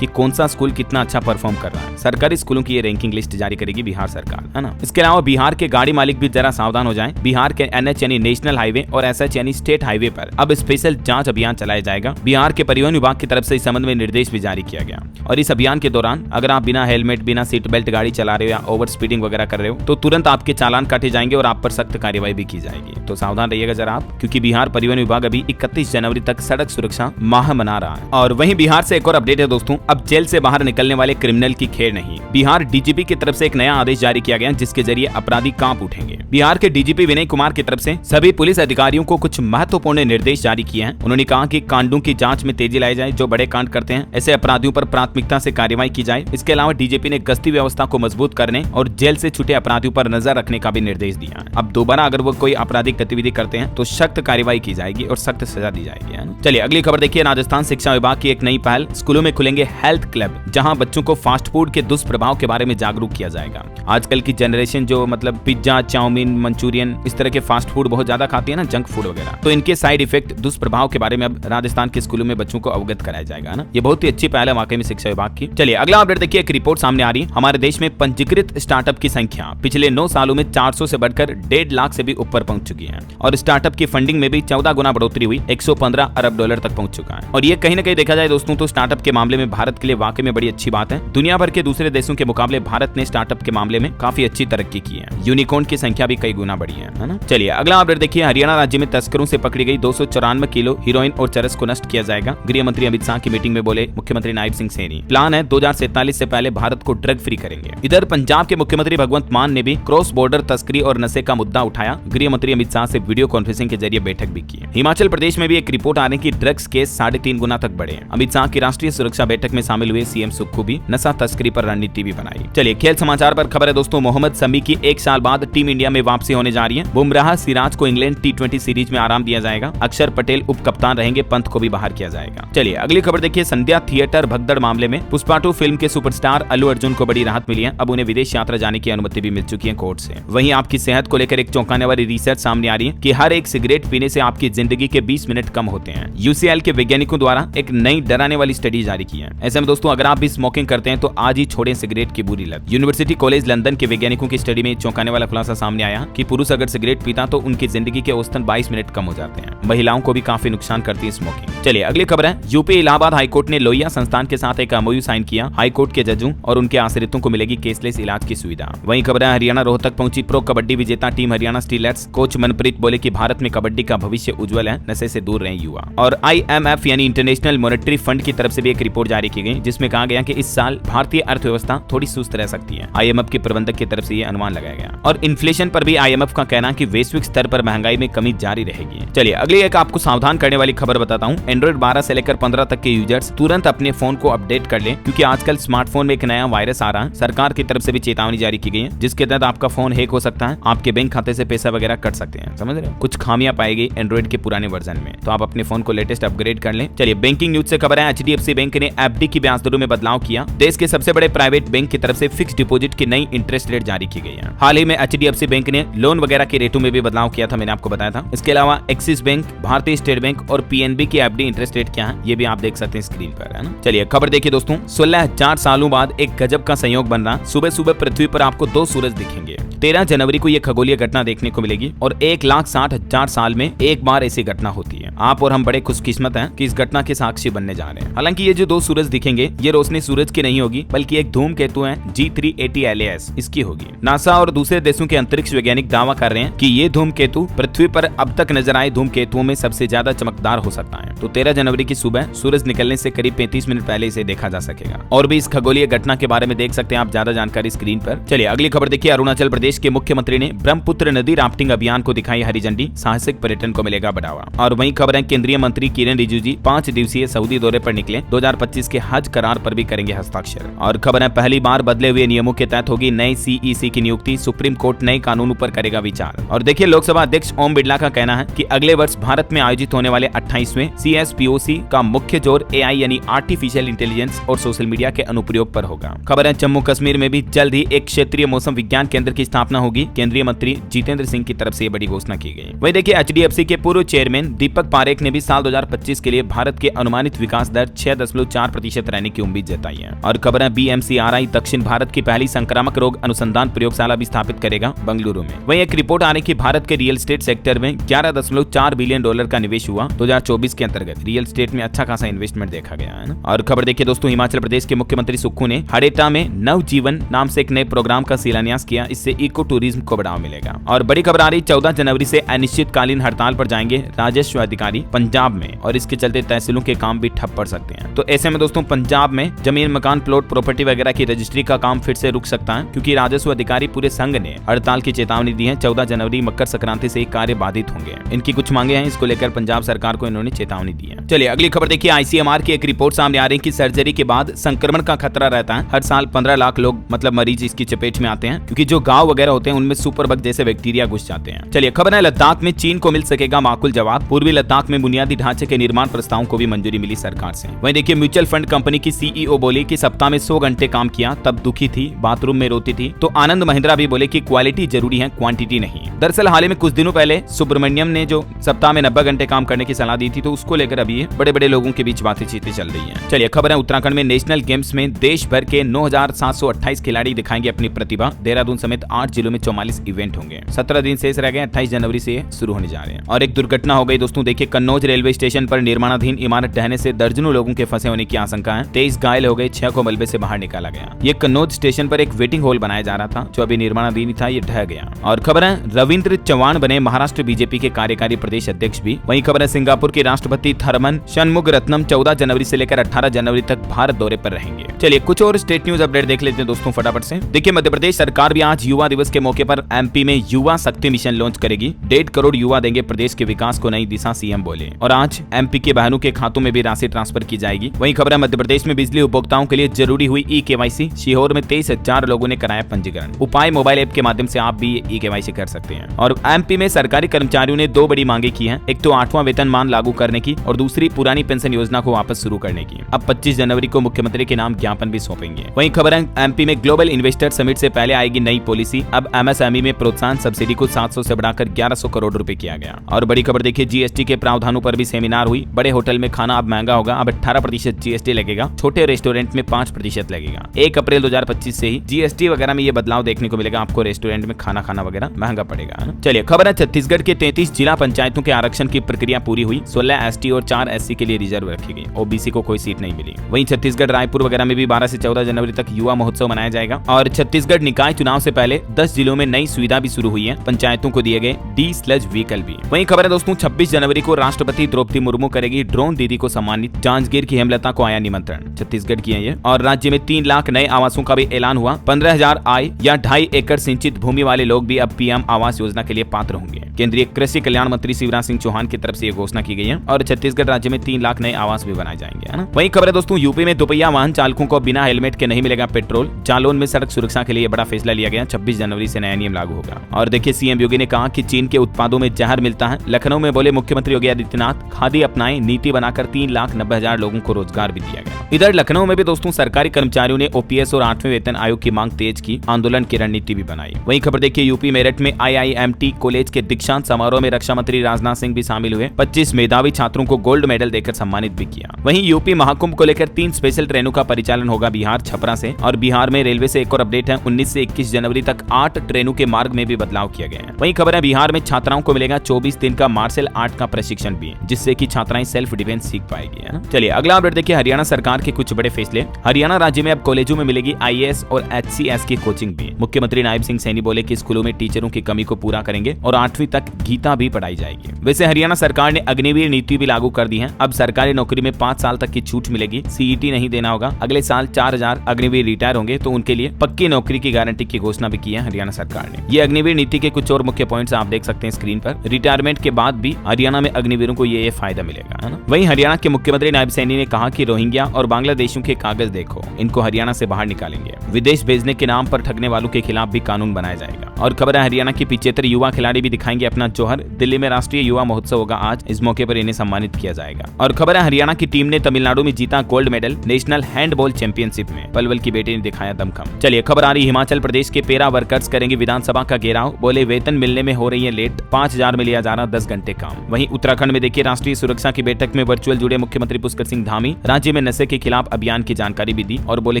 कि कौन सा स्कूल कितना अच्छा परफॉर्म कर रहा है। सरकारी स्कूलों की ये रैंकिंग लिस्ट जारी करेगी बिहार सरकार, है ना। इसके अलावा बिहार के गाड़ी मालिक भी जरा सावधान हो जाएं। बिहार के NH यानी नेशनल हाईवे और SH यानी स्टेट हाईवे पर अब स्पेशल जांच अभियान चलाया जाएगा। बिहार के परिवहन विभाग की तरफ से इस संबंध में निर्देश भी जारी किया गया और इस अभियान के दौरान अगर आप बिना हेलमेट, बिना सीट बेल्ट गाड़ी चला रहे हो या ओवर स्पीडिंग वगैरह कर रहे हो तो तुरंत आपके चालान काटे जाएंगे और आप पर सख्त कार्रवाई भी की जाएगी। तो सावधान रहिएगा जरा आप, क्योंकि बिहार परिवहन विभाग अभी 31 जनवरी तक सड़क सुरक्षा माह मना रहा है। और वहीं बिहार से एक और अपडेट है दोस्तों, अब जेल से बाहर निकलने वाले क्रिमिनल की खेर नहीं। बिहार DGP की तरफ से एक नया आदेश जारी किया गया जिसके जरिए अपराधी कांप उठेंगे। बिहार के DGP विनय कुमार की तरफ से सभी पुलिस अधिकारियों को कुछ महत्वपूर्ण निर्देश जारी किए हैं। उन्होंने कहा कि कांडों की जांच में तेजी लाई जाए, जो बड़े कांड करते हैं ऐसे अपराधियों पर प्राथमिकता से कार्रवाई की जाए। इसके अलावा DGP ने गश्ती व्यवस्था को मजबूत करने और जेल से छूटे अपराधियों पर नजर रखने का भी निर्देश दिया है। अब दोबारा अगर वो कोई आपराधिक गतिविधि करते हैं तो सख्त कार्रवाई की जाएगी और सख्त सजा दी जाएगी। चलिए अगली खबर देखिए, राजस्थान शिक्षा विभाग की एक नई पहल, स्कूलों में खुलेंगे हेल्थ क्लब, जहां बच्चों को फास्ट फूड के दुष्प्रभाव के बारे में जागरूक किया जाएगा। आजकल की जनरेशन जो मतलब पिज्जा, चाउमीन, मंचूरियन इस तरह के फास्ट फूड बहुत ज्यादा खाती है ना, जंक फूड वगैरह, तो इनके साइड इफेक्ट, दुष्प्रभाव के बारे में अब राजस्थान के स्कूलों में बच्चों को अवगत कराया जाएगा ना। ये बहुत ही अच्छी पहल है वाकई में शिक्षा विभाग की। चलिए अगला अपडेट देखिए, एक रिपोर्ट सामने आ रही है, हमारे देश में पंजीकृत स्टार्टअप की संख्या पिछले 9 सालों में 400 से बढ़कर 1.5 लाख से भी ऊपर पहुंच चुकी है और स्टार्टअप की फंडिंग में भी 14 गुना बढ़ोतरी हुई, 115 अरब डॉलर तक पहुंच चुका है। और ये कहीं ना कहीं देखा जाए दोस्तों तो स्टार्टअप के मामले में भारत के लिए वाकई में बड़ी अच्छी बात है। दुनिया भर के दूसरे देशों के मुकाबले भारत ने स्टार्टअप के मामले में काफी अच्छी तरक्की की है। यूनिकॉर्न की संख्या भी कई गुना बढ़ी है ना। चलिए अगला अपडेट देखिए, हरियाणा राज्य में तस्करों से पकड़ी गई 294 किलो हीरोइन और चरस को नष्ट किया जाएगा। गृह मंत्री अमित शाह की मीटिंग में बोले मुख्यमंत्री नायब सिंह सैनी। प्लान है 2047 से पहले भारत को ड्रग फ्री करेंगे। इधर पंजाब के मुख्यमंत्री भगवंत मान ने भी क्रॉस बॉर्डर तस्करी और नशे का मुद्दा उठाया। गृह मंत्री अमित शाह से वीडियो कॉन्फ्रेंसिंग के जरिए बैठक भी की। हिमाचल प्रदेश में भी एक रिपोर्ट आ रही कि ड्रग्स केस 3.5 गुना तक बढ़े। अमित शाह की राष्ट्रीय सुरक्षा बैठक में शामिल हुए CM सुक्खू भी नशा तस्करी पर रणनीति भी बनाई। चलिए खेल समाचार पर खबर है दोस्तों, मोहम्मद शमी की 1 साल बाद टीम इंडिया में वापसी होने जा रही है। बुमराह, सिराज को इंग्लैंड T20 सीरीज में आराम दिया जाएगा। अक्षर पटेल उप कप्तान रहेंगे, पंत को भी बाहर किया जाएगा। चलिए अगली खबर देखिए, संध्या थिएटर भगदड़ मामले में पुष्पा 2 फिल्म के सुपरस्टार अल्लू अर्जुन को बड़ी राहत मिली है। अब उन्हें विदेश यात्रा जाने की अनुमति भी मिल चुकी है कोर्ट से। वहीं आपकी सेहत को लेकर एक चौंकाने वाली रिसर्च सामने आ रही है कि हर एक सिगरेट पीने से आपकी जिंदगी के 20 मिनट कम होते हैं। UCL के वैज्ञानिकों द्वारा एक नई डराने वाली स्टडी जारी की है। ऐसे में दोस्तों अगर आप भी स्मोकिंग करते हैं तो आज ही छोड़ें सिगरेट की बुरी लत। यूनिवर्सिटी कॉलेज लंदन के वैज्ञानिकों की स्टडी में चौंकाने वाला खुलासा सामने आया कि पुरुष अगर सिगरेट पीता तो उनकी जिंदगी के औसतन 22 मिनट कम हो जाते हैं। महिलाओं को भी काफी नुकसान करती है स्मोकिंग। चलिए अगली खबर है, यूपी इलाहाबाद हाईकोर्ट ने लोहिया संस्थान के साथ एक MOU साइन किया। हाईकोर्ट के जजों और उनके आश्रितों को मिलेगी केसलेस इलाज की सुविधा। वहीं खबर है, हरियाणा रोहतक पहुंची प्रो कबड्डी विजेता team Haryana stealers. Coach Manpreet बोले कि भारत में कबड्डी का भविष्य उज्जवल है, नशे से दूर रहे युवा। और IMF यानी इंटरनेशनल मॉनेटरी फंड की तरफ से भी एक रिपोर्ट जारी की गई जिसमें कहा गया कि इस साल भारतीय अर्थव्यवस्था थोड़ी सुस्त रह सकती है। IMF के प्रबंधक की तरफ से ये अनुमान लगाया गया। और इन्फ्लेशन पर भी IMF का कहना कि वैश्विक स्तर पर महंगाई में कमी जारी रहेगी। चलिए अगली एक आपको सावधान करने वाली खबर बताता हूँ, एंड्रॉइड 12 से लेकर 15 तक के यूजर्स तुरंत अपने फोन को अपडेट कर लें, क्योंकि आजकल स्मार्टफोन में एक नया वायरस आ रहा है। सरकार की तरफ से भी चेतावनी जारी की गई है जिसके तहत आपका फोन हैक हो सकता है, आपके बैंक खाते से पैसा वगैरह कट सकते हैं। समझ रहे हो, कुछ खामियां पाएगी एंड्रॉइड के पुराने वर्जन में, तो आप अपने फोन को लेटेस्ट अपग्रेड कर लें। चलिए बैंकिंग न्यूज से खबर है, HDFC बैंक ने FD की ब्याज दरों में बदलाव किया। देश के सबसे बड़े प्राइवेट बैंक की तरफ से फिक्स डिपॉजिट की नई इंटरेस्ट रेट जारी की गई है। हाल ही में HDFC बैंक ने लोन वगैरह के रेटों में भी बदलाव किया था, मैंने आपको बताया था। इसके अलावा एक्सिस बैंक, भारतीय स्टेट बैंक और PNB की FD इंटरेस्ट रेट क्या है ये भी आप देख सकते हैं स्क्रीन पर, है ना। चलिए खबर देखिए दोस्तों, 16,000 सालों बाद एक गजब का संयोग बन रहा। सुबह सुबह पृथ्वी पर आपको 2 सूरज दिखेंगे। 13 जनवरी को यह खगोलीय घटना देखने को मिलेगी और 1,60,000 साल में एक बार ऐसी घटना होती है। आप और हम बड़े खुशकिस्मत हैं कि इस घटना के साक्षी बनने जा रहे हैं। हालांकि ये जो 2 सूरज दिखेंगे ये रोशनी सूरज की नहीं होगी, बल्कि एक धूमकेतु है G380 LAS, इसकी होगी। नासा और दूसरे देशों के अंतरिक्ष वैज्ञानिक दावा कर रहे हैं कि ये धूमकेतु पृथ्वी पर अब तक नजर आए धूमकेतुओं में सबसे ज्यादा चमकदार हो सकता है। तो 13 जनवरी की सुबह सूरज निकलने से करीब 35 मिनट पहले इसे देखा जा सकेगा। और भी इस खगोलीय घटना के बारे में देख सकते हैं आप ज्यादा जानकारी स्क्रीन पर। चलिए अगली खबर देखिए, अरुणाचल प्रदेश के मुख्यमंत्री ने ब्रह्मपुत्र नदी राफ्टिंग अभियान को दिखाई हरी झंडी, साहसिक पर्यटन को मिलेगा बढ़ावा। और वहीं खबर है, केंद्रीय मंत्री किरण रिजिजू 5 दिवसीय सऊदी दौरे पर निकले, 2025 के हज करार पर भी करेंगे हस्ताक्षर। और खबर है, पहली बार बदले हुए नियमों के तहत होगी नई CEC की नियुक्ति, सुप्रीम कोर्ट नए कानूनों पर करेगा विचार। और देखिए लोकसभा अध्यक्ष ओम बिरला का कहना है कि अगले वर्ष भारत में आयोजित होने वाले 28वें CSPOC का मुख्य जोर AI यानी आर्टिफिशियल इंटेलिजेंस और सोशल मीडिया के अनुप्रयोग पर होगा। खबर है, जम्मू कश्मीर में भी जल्द ही एक क्षेत्रीय मौसम विज्ञान केंद्र की स्थापना स्थापना होगी, केंद्रीय मंत्री जितेंद्र सिंह की तरफ से बड़ी घोषणा की गई। वही देखिए HDFC के पूर्व चेयरमैन दीपक पारेख ने भी साल 2025 के लिए भारत के अनुमानित विकास दर 6.4% रहने की उम्मीद जताई है। और खबर है BMCRI दक्षिण भारत की पहली संक्रामक रोग अनुसंधान प्रयोगशाला भी स्थापित करेगा बेंगलुरु में। वही एक रिपोर्ट आ रही कि भारत के रियल एस्टेट सेक्टर में $11.4 बिलियन का निवेश हुआ 2024 के अंतर्गत। रियल एस्टेट में अच्छा खासा इन्वेस्टमेंट देखा गया है ना। और खबर देखिए दोस्तों, हिमाचल प्रदेश के मुख्यमंत्री सुक्खू ने हड़ेटा में नवजीवन नाम से एक नए प्रोग्राम का शिलान्यास किया। इससे इको टूरिज्म को बढ़ावा मिलेगा। और बड़ी खबर आ रही 14 जनवरी से अनिश्चितकालीन हड़ताल पर जाएंगे राजस्व अधिकारी पंजाब में, और इसके चलते तहसीलों के काम भी ठप पड़ सकते हैं। तो ऐसे में दोस्तों पंजाब में जमीन, मकान, प्लॉट, प्रॉपर्टी वगैरह की रजिस्ट्री का काम फिर से रुक सकता है, क्योंकि राजस्व अधिकारी पूरे संघ ने हड़ताल की चेतावनी दी है। 14 जनवरी मकर संक्रांति से कार्य बाधित होंगे। इनकी कुछ मांगे हैं, इसको लेकर पंजाब सरकार को इन्होंने चेतावनी दी है। चलिए अगली खबर देखिए, ICMR की एक रिपोर्ट सामने आ रही है कि सर्जरी के बाद संक्रमण का खतरा रहता है। हर साल 15 लाख लोग मतलब मरीज इसकी चपेट में आते हैं, क्योंकि जो गाँव वगैरह होते हैं उनमें सुपर बग जैसे बैक्टीरिया घुस जाते हैं। चलिए खबर है, लद्दाख में चीन को मिल सकेगा माकूल जवाब। पूर्वी लद्दाख में बुनियादी ढांचे के निर्माण प्रस्तावों को भी मंजूरी मिली सरकार से। वहीं देखिए म्यूचुअल फंड कंपनी की CEO बोली कि सप्ताह में 100 घंटे काम किया तब दुखी थी, बाथरूम में रोती थी। तो आनंद महिंद्रा भी बोले कि क्वालिटी जरूरी है, क्वांटिटी नहीं। दरअसल हाल ही में कुछ दिनों पहले सुब्रमण्यम ने जो सप्ताह में 90 घंटे काम करने की सलाह दी थी, तो उसको लेकर अभी बड़े बड़े लोगों के बीच बातें चल रही है। चलिए खबर है, उत्तराखंड में नेशनल गेम्स में देश भर के 9,728 खिलाड़ी दिखाएंगे अपनी प्रतिभा। देहरादून समेत 8 जिलों में 44 इवेंट होंगे। 17 दिन शेष रह गए, 28 जनवरी से शुरू होने जा रहे हैं। और एक दुर्घटना हो गई दोस्तों, देखिए कन्नौज रेलवे स्टेशन पर निर्माणाधीन इमारत ढहने से दर्जनों लोगों के फंसे होने की आशंका है। 23 घायल हो गए, 6 को मलबे से बाहर निकाला गया। ये कन्नौज स्टेशन पर एक वेटिंग हॉल बनाया जा रहा था, जो अभी निर्माणाधीन था, ये ढह गया। और खबर है, रविंद्र चौहान बने महाराष्ट्र बीजेपी के कार्यकारी प्रदेश अध्यक्ष भी। वहीं खबर है, सिंगापुर के राष्ट्रपति थरमन शनमुगरत्नम 14 जनवरी से लेकर 18 जनवरी तक भारत दौरे पर रहेंगे। चलिए कुछ और स्टेट न्यूज अपडेट देख लेते हैं दोस्तों फटाफट से। देखिए मध्य प्रदेश सरकार भी आज युवा दिवस के मौके पर MP में युवा शक्ति मिशन लॉन्च करेगी। 1.5 करोड़ युवा देंगे प्रदेश के विकास को नई दिशा, CM बोले। और आज MP के बहनों के खातों में भी राशि ट्रांसफर की जाएगी। वहीं खबर है, मध्य प्रदेश में बिजली उपभोक्ताओं के लिए जरूरी हुई eKYC। सीहोर में 23,000 लोगों ने कराया पंजीकरण। उपाय मोबाइल ऐप के माध्यम से आप भी eKYC कर सकते हैं। और MP में सरकारी कर्मचारियों ने 2 बड़ी मांगे की है। एक तो 8वां वेतनमान लागू करने की, और दूसरी पुरानी पेंशन योजना को वापस शुरू करने की। अब 25 जनवरी को मुख्यमंत्री के नाम ज्ञापन भी सौंपेंगे। वहीं खबर है, MP में ग्लोबल इन्वेस्टर समिट से पहले आएगी नई पॉलिसी। अब MSME में प्रोत्साहन सब्सिडी को 700 से बढ़ाकर 1100 करोड़ रुपए किया गया। और बड़ी खबर देखिए, GST के प्रावधानों पर भी सेमिनार हुई। बड़े होटल में खाना अब महंगा होगा, अब 18% GST लगेगा। छोटे रेस्टोरेंट में 5% लगेगा। 1 अप्रैल 2025 से ही GST वगैरह में ये बदलाव देखने को मिलेगा। आपको रेस्टोरेंट में खाना वगैरह महंगा पड़ेगा। चलिए खबर है, छत्तीसगढ़ के 33 जिला पंचायतों के आरक्षण की प्रक्रिया पूरी हुई। 16 ST और 4 SC के लिए रिजर्व रखी गई। OBC को कोई सीट नहीं मिली। वहीं छत्तीसगढ़ रायपुर वगैरह में भी 12 से 14 जनवरी तक युवा महोत्सव मनाया जाएगा। और छत्तीसगढ़ निकाय चुनाव से पहले 10 जिलों में नई सुविधा भी शुरू हुई है। पंचायतों को दिए गए D-स्लज व्हीकल भी। वहीं खबर है दोस्तों, 26 जनवरी को राष्ट्रपति द्रौपदी मुर्मू करेगी ड्रोन दीदी को सम्मानित। जांजगीर की हेमलता को आया निमंत्रण, छत्तीसगढ़ की है ये। और राज्य में 3 लाख नए आवासों का भी ऐलान हुआ। 15,000 आय या 2.5 एकड़ सिंचित भूमि वाले लोग भी अब PM आवास योजना के लिए पात्र होंगे। केंद्रीय कृषि कल्याण मंत्री शिवराज सिंह चौहान की तरफ से ये घोषणा की गई है। और छत्तीसगढ़ राज्य में 3 लाख नए आवास भी बनाए जाएंगे, है ना। वहीं खबर है दोस्तों, यूपी में दोपहिया वाहन चालकों को बिना हेलमेट के नहीं मिलेगा पेट्रोल। जालौन में सड़क सुरक्षा के लिए बड़ा फैसला लिया गया। 26 जनवरी से नया नियम लागू होगा। और देखिए CM योगी ने कहा कि चीन के उत्पादों में जहर मिलता है। लखनऊ में बोले मुख्यमंत्री योगी आदित्यनाथ, खादी अपनाएं, नीति बनाकर 3,90,000 लोगों को रोजगार भी दिया गया। इधर लखनऊ में भी दोस्तों सरकारी कर्मचारियों ने OPS और 8वें वेतन आयोग की मांग तेज की। आंदोलन की रणनीति भी बनाई। वहीं खबर देखिए, यूपी मेरठ में IIMT कॉलेज के दीक्षांत समारोह में रक्षा मंत्री राजनाथ सिंह भी शामिल हुए। 25 मेधावी छात्रों को गोल्ड मेडल देकर सम्मानित भी किया। वहीं यूपी महाकुंभ को लेकर 3 स्पेशल ट्रेनों का परिचालन होगा बिहार छपरा से। और बिहार में रेलवे से एक और अपडेट है, 19 से 21 जनवरी तक 8 ट्रेनों के मार्ग में भी बदलाव किया गया है। वहीं खबर है, बिहार में छात्राओं को मिलेगा 24 दिन का मार्शल आर्ट का प्रशिक्षण भी, जिससे कि छात्राएं सेल्फ डिफेंस सीख पाएगी, है ना। चलिए अगला अपडेट देखिए, हरियाणा सरकार के कुछ बड़े फैसले। हरियाणा राज्य में अब कॉलेजों में मिलेगी IAS और HCS की कोचिंग भी। मुख्यमंत्री नायब सिंह सैनी बोले कि स्कूलों में टीचरों की कमी को पूरा करेंगे और 8वीं तक गीता भी पढ़ाई जाएगी। वैसे हरियाणा सरकार ने अग्निवीर नीति भी लागू कर दी है। अब सरकारी नौकरी में 5 साल तक की छूट मिलेगी। CET नहीं देना होगा। अगले साल 4,000 अग्निवीर रिटायर होंगे, तो उनके लिए पक्की नौकरी की गारंटी की घोषणा भी की है हरियाणा सरकार ने। ये अग्निवीर नीति के कुछ और मुख्य पॉइंट्स आप देख सकते हैं स्क्रीन पर। रिटायरमेंट के बाद भी हरियाणा में अग्निवीरों को ये फायदा मिलेगा, है ना। वहीं हरियाणा के मुख्यमंत्री नायब सैनी ने कहा कि रोहिंग्या और बांग्लादेशियों के कागज देखो, इनको हरियाणा से बाहर निकालेंगे। विदेश भेजने के नाम पर ठगने वालों के खिलाफ भी कानून बनाया जाएगा। और खबर है, हरियाणा के 75 युवा खिलाड़ी भी दिखाएंगे अपना जौहर। दिल्ली में राष्ट्रीय युवा महोत्सव होगा आज, इस मौके पर इन्हें सम्मानित किया जाएगा। और खबर है, हरियाणा की टीम ने तमिलनाडु में जीता gold medal national handball championship में। पलवल की बेटी ने दिखाया दमखम। चलिए खबर आ रही हिमाचल प्रदेश के पेरा वर्कर वर्कर्स करेंगे विधानसभा का घेराव, बोले वेतन मिलने में हो रही है लेट, 5,000 में लिया जा रहा 10 घंटे काम। वहीं उत्तराखंड में देखिए राष्ट्रीय सुरक्षा की बैठक में वर्चुअल जुड़े मुख्यमंत्री पुष्कर सिंह धामी, राज्य में नशे के खिलाफ अभियान की जानकारी भी दी और बोले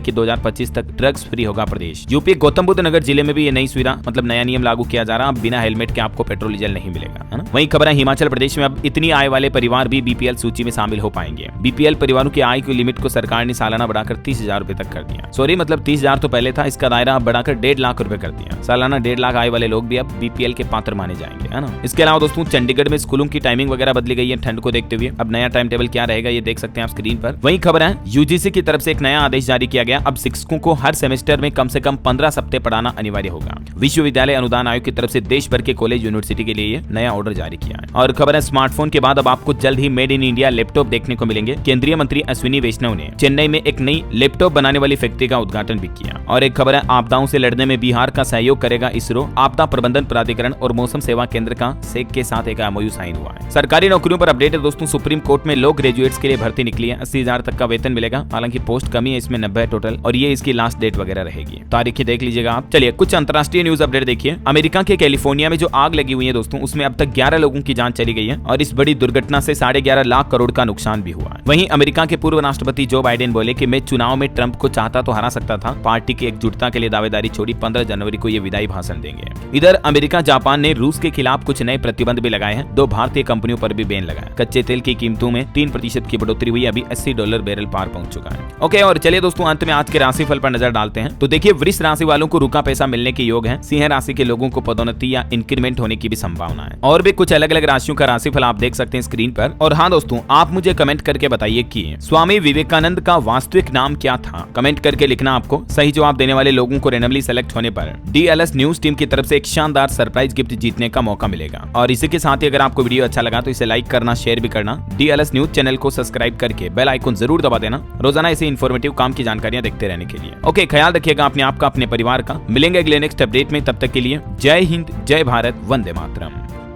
कि 2025 तक ड्रग्स फ्री होगा प्रदेश। यूपी गौतम बुद्ध नगर जिले में भी ये नई सुविधा मतलब नया नियम लागू किया जा रहा, अब बिना हेलमेट के आपको पेट्रोल डीजल नहीं मिलेगा, है ना। वहीं खबर है हिमाचल प्रदेश में अब इतनी आय वाले परिवार भी बीपीएल सूची में शामिल हो पाएंगे। बीपीएल परिवारों की आय की लिमिट को सरकार ने सालाना बढ़ाकर 30,000 रुपए तक कर दिया। सॉरी मतलब 30,000 तो पहले था, इसका दायरा अब बढ़ाकर 1.5 लाख रुपए कर दिया। सालाना 1.5 लाख आय वाले लोग भी अब बीपीएल के पात्र माने जाएंगे, है ना। इसके अलावा दोस्तों चंडीगढ़ में स्कूलों की टाइमिंग वगैरह बदली गई है ठंड को देखते हुए। अब नया टाइम टेबल क्या रहेगा ये देख सकते हैं आप स्क्रीन पर। वहीं खबर है यूजीसी की तरफ से एक नया आदेश जारी किया गया, अब शिक्षकों को हर सेमेस्टर में कम से कम 15 सप्ताह पढ़ाना अनिवार्य होगा। विश्वविद्यालय अनुदान आयोग की तरफ से देश भर के कॉलेज यूनिवर्सिटी के लिए नया ऑर्डर जारी किया है। और खबर है स्मार्टफोन के बाद अब आपको जल्द he made in India laptop देखने को मिलेंगे। केंद्रीय मंत्री अश्विनी वैष्णव ने चेन्नई में एक नई लैपटॉप बनाने वाली फैक्ट्री का उद्घाटन भी किया। और एक खबर है आपदाओं से लड़ने में बिहार का सहयोग करेगा इसरो, आपदा प्रबंधन प्राधिकरण और मौसम सेवा केंद्र का सेक के साथ एक एमओयू साइन हुआ है। सरकारी नौकरियों पर अपडेट है दोस्तों, सुप्रीम कोर्ट में लॉ ग्रेजुएट्स के लिए भर्ती निकली है। 80,000 तक का वेतन मिलेगा, हालांकि पोस्ट कमी है, इसमें 90 टोटल और ये इसकी लास्ट डेट वगैरह रहेगी, तारीखें देख लीजिएगा आप। चलिए कुछ अंतर्राष्ट्रीय न्यूज अपडेट देखिए। अमेरिका के कैलिफोर्निया में जो आग लगी हुई है दोस्तों, उसमें अब तक 11 लोगों की जान चली गई है और इस बड़ी दुर्घटना से 11.5 लाख करोड़ का नुकसान भी हुआ है। वहीं अमेरिका के पूर्व राष्ट्रपति जो बाइडेन बोले कि मैं चुनाव में ट्रंप को चाहता तो हरा सकता था, पार्टी की एकजुटता के लिए दावेदारी छोड़ी, 15 जनवरी को ये विदाई भाषण देंगे। इधर अमेरिका जापान ने रूस के खिलाफ कुछ नए प्रतिबंध भी लगाए हैं, 2 भारतीय कंपनियों पर भी बैन लगाया। कच्चे तेल की कीमतों में 3% की बढ़ोतरी हुई, अभी $80 बैरल पार पहुंच चुका है। ओके, और चलिए दोस्तों अंत में आज के राशिफल पर नजर डालते हैं। तो देखिए वृष राशि वालों को रुका पैसा मिलने के योग है। सिंह राशि के लोगों को पदोन्नति या इंक्रीमेंट होने की भी संभावना है। और भी कुछ अलग अलग राशियों का राशिफल आप देख सकते हैं स्क्रीन पर। और हाँ दोस्तों, आप मुझे कमेंट करके बताइए कि स्वामी विवेकानंद का वास्तविक नाम क्या था। कमेंट करके लिखना आपको। सही जवाब देने वाले लोगों को रैंडमली सेलेक्ट होने पर DLS न्यूज टीम की तरफ से एक शानदार सरप्राइज गिफ्ट जीतने का मौका मिलेगा। और इसी के साथ ही अगर आपको वीडियो अच्छा लगा तो इसे लाइक करना, शेयर भी करना। DLS न्यूज चैनल को सब्सक्राइब करके बेल आइकन जरूर दबा देना, रोजाना ऐसे इन्फॉर्मेटिव काम की जानकारियां देखते रहने के लिए। ओके, ख्याल रखिएगा अपने आप का, अपने परिवार का। मिलेंगे अगले नेक्स्ट अपडेट में, तब तक के लिए जय हिंद, जय भारत, वंदे मातरम।